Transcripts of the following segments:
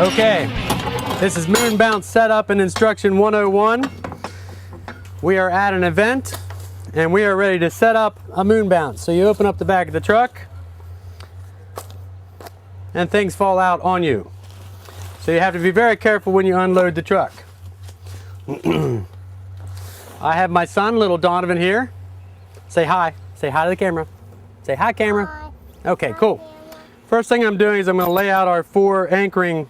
Okay, this is Moonbounce Setup and Instruction 101. We are at an event and we are ready to set up a moon bounce. So you open up the back of the truck and things fall out on you. So you have to be very careful when you unload the truck. I have my son, little Donovan, here. Say hi. Say hi to the camera. Say hi, camera. Hi. Okay, cool. First thing I'm doing is I'm going to lay out our 4 anchoring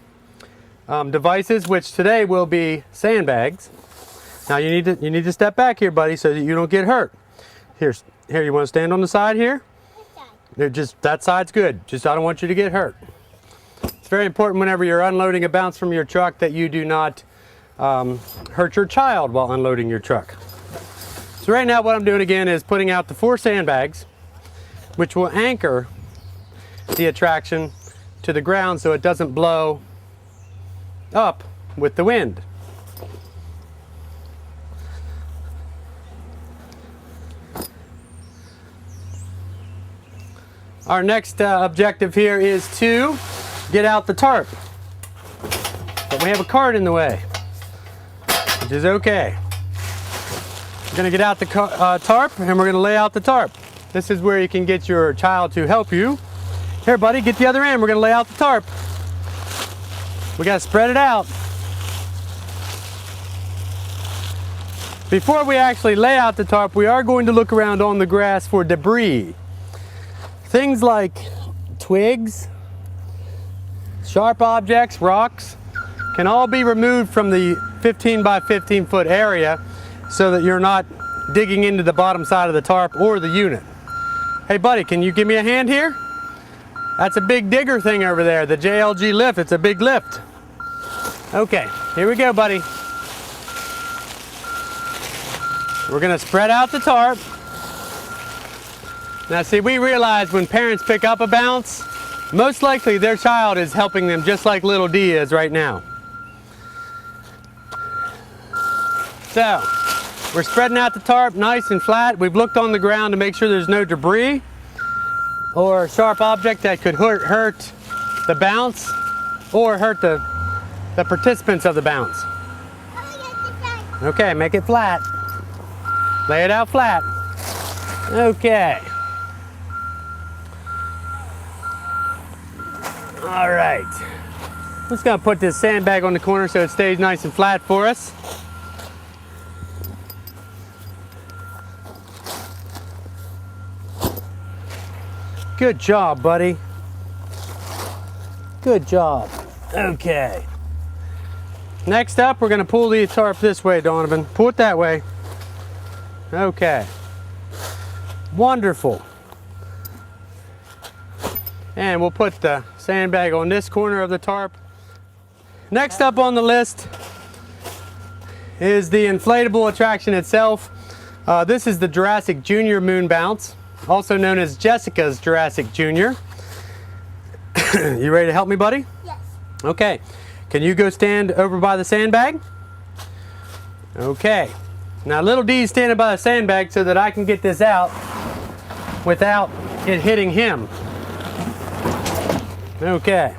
devices, which today will be sandbags. Now you need to step back here, buddy, so that you don't get hurt. Here, you want to stand on the side here? Just that side's good. Just I don't want you to get hurt. It's very important whenever you're unloading a bounce from your truck that you do not hurt your child while unloading your truck. So right now what I'm doing again is putting out the 4 sandbags, which will anchor the attraction to the ground so it doesn't blow up with the wind. Our next objective here is to get out the tarp. But we have a cart in the way, which is okay. We're going to get out the tarp and we're going to lay out the tarp. This is where you can get your child to help you. Here, buddy, get the other end. We're going to lay out the tarp. We got to spread it out. Before we actually lay out the tarp, we are going to look around on the grass for debris. Things like twigs, sharp objects, rocks, can all be removed from the 15 by 15 foot area so that you're not digging into the bottom side of the tarp or the unit. Hey buddy, can you give me a hand here? That's a big digger thing over there, the JLG lift. It's a big lift. Okay, here we go, buddy. We're gonna spread out the tarp. Now see, we realize when parents pick up a bounce, most likely their child is helping them just like little D is right now. So, we're spreading out the tarp nice and flat. We've looked on the ground to make sure there's no debris or sharp object that could hurt the bounce or hurt the participants of the bounce. Okay, make it flat. Lay it out flat. Okay. All right. I'm just gonna put this sandbag on the corner so it stays nice and flat for us. Good job, buddy. Good job. Okay. Next up, we're gonna pull the tarp this way, Donovan. Pull it that way. Okay. Wonderful. And we'll put the sandbag on this corner of the tarp. Next up on the list is the inflatable attraction itself. This is the Jurassic Junior Moon Bounce, also known as Jessica's Jurassic Junior. You ready to help me, buddy? Yes. Okay. Can you go stand over by the sandbag? Okay. Now little D's standing by the sandbag so that I can get this out without it hitting him. Okay.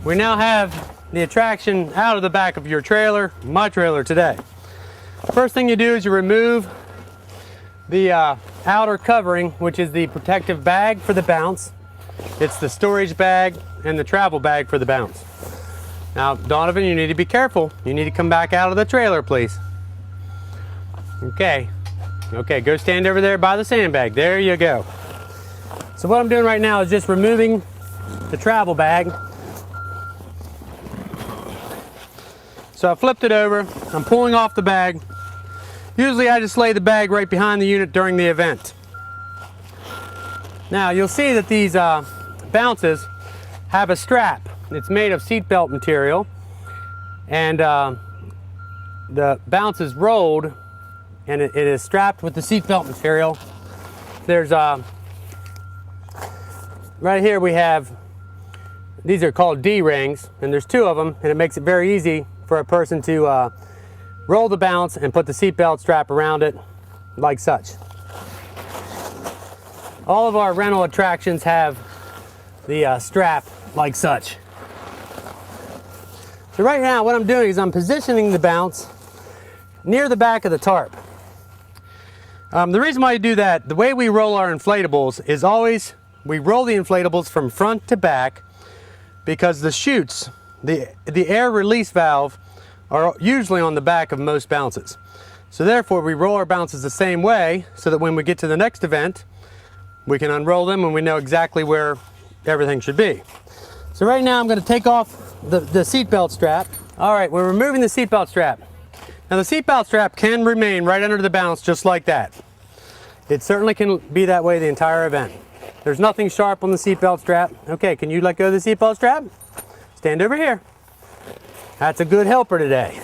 We now have the attraction out of the back of your trailer, my trailer today. First thing you do is you remove the outer covering, which is the protective bag for the bounce. It's the storage bag and the travel bag for the bounce. Now, Donovan, you need to be careful. You need to come back out of the trailer, please. Okay. Okay, go stand over there by the sandbag. There you go. So what I'm doing right now is just removing the travel bag. So I flipped it over. I'm pulling off the bag. Usually I just lay the bag right behind the unit during the event. Now you'll see that these bounces have a strap. It's made of seatbelt material, and the bounce is rolled and it is strapped with the seatbelt material. There's right here we have, these are called D-rings, and there's 2 of them, and it makes it very easy for a person to roll the bounce and put the seatbelt strap around it like such. All of our rental attractions have the strap like such. So right now what I'm doing is I'm positioning the bounce near the back of the tarp. The reason why you do that, the way we roll our inflatables is always, we roll the inflatables from front to back because the chutes, the air release valve are usually on the back of most bounces. So therefore we roll our bounces the same way so that when we get to the next event, we can unroll them and we know exactly where everything should be. So right now I'm going to take off the seatbelt strap. All right, we're removing the seatbelt strap. Now the seatbelt strap can remain right under the bounce just like that. It certainly can be that way the entire event. There's nothing sharp on the seatbelt strap. Okay, can you let go of the seatbelt strap? Stand over here. That's a good helper today.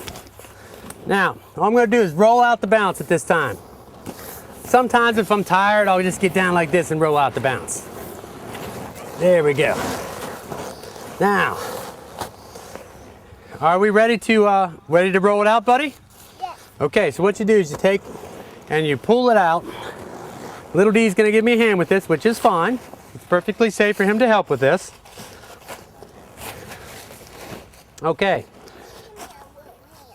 Now, all I'm going to do is roll out the bounce at this time. Sometimes if I'm tired, I'll just get down like this and roll out the bounce. There we go. Now, are we ready to roll it out, buddy? Yeah. Okay, so what you do is you take and you pull it out. Little D's gonna give me a hand with this, which is fine. It's perfectly safe for him to help with this. Okay.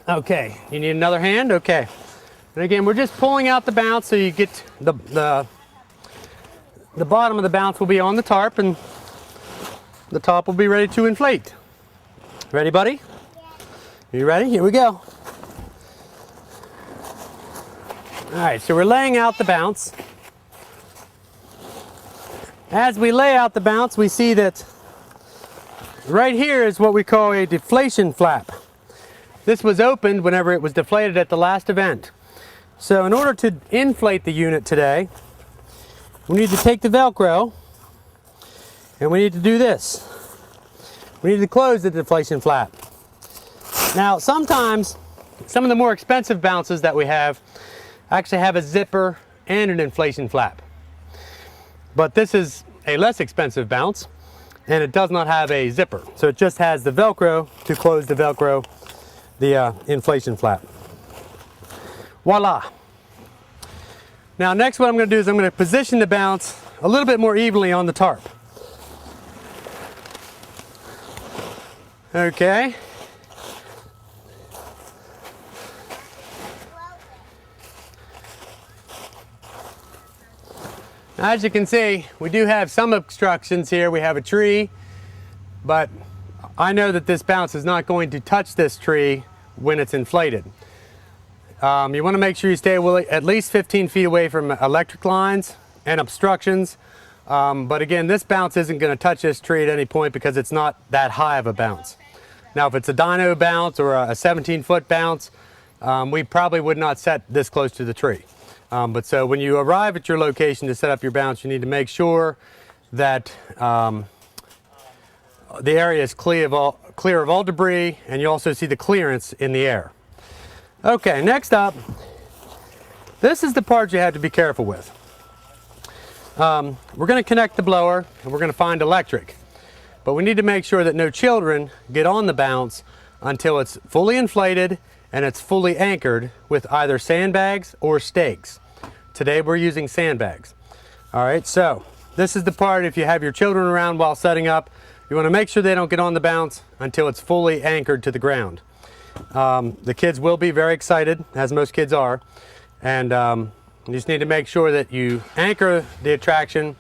Okay, you need another hand? Okay. And again, we're just pulling out the bounce so you get the bottom of the bounce will be on the tarp and the top will be ready to inflate. Ready, buddy? Yeah. You ready? Here we go. All right, so we're laying out the bounce. As we lay out the bounce, we see that right here is what we call a deflation flap. This was opened whenever it was deflated at the last event. So in order to inflate the unit today, we need to take the Velcro and we need to do this. We need to close the deflation flap. Now sometimes, some of the more expensive bounces that we have actually have a zipper and an inflation flap. But this is a less expensive bounce and it does not have a zipper. So it just has the Velcro to close the Velcro, the inflation flap. Voila. Now next what I'm going to do is I'm going to position the bounce a little bit more evenly on the tarp. Okay. As you can see, we do have some obstructions here. We have a tree, but I know that this bounce is not going to touch this tree when it's inflated. You want to make sure you stay at least 15 feet away from electric lines and obstructions. But again, this bounce isn't going to touch this tree at any point because it's not that high of a bounce. Now, if it's a dyno bounce or a 17-foot bounce, we probably would not set this close to the tree. But so when you arrive at your location to set up your bounce, you need to make sure that the area is clear of all debris, and you also see the clearance in the air. Okay, next up, this is the part you have to be careful with. We're going to connect the blower and we're going to find electric, but we need to make sure that no children get on the bounce until it's fully inflated and it's fully anchored with either sandbags or stakes. Today we're using sandbags. All right, so this is the part if you have your children around while setting up, you want to make sure they don't get on the bounce until it's fully anchored to the ground. The kids will be very excited, as most kids are, and you just need to make sure that you anchor the attraction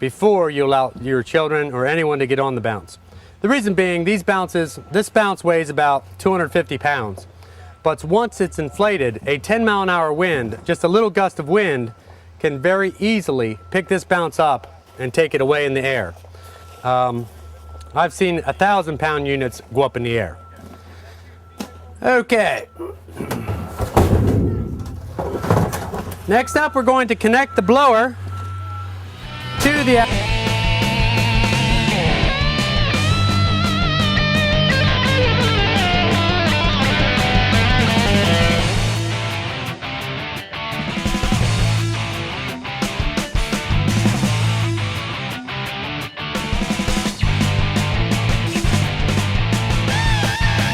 before you allow your children or anyone to get on the bounce. The reason being, this bounce weighs about 250 pounds, but once it's inflated, a 10-mile-an-hour wind, just a little gust of wind, can very easily pick this bounce up and take it away in the air. I've seen 1,000-pound units go up in the air. Okay. Next up, we're going to connect the blower to the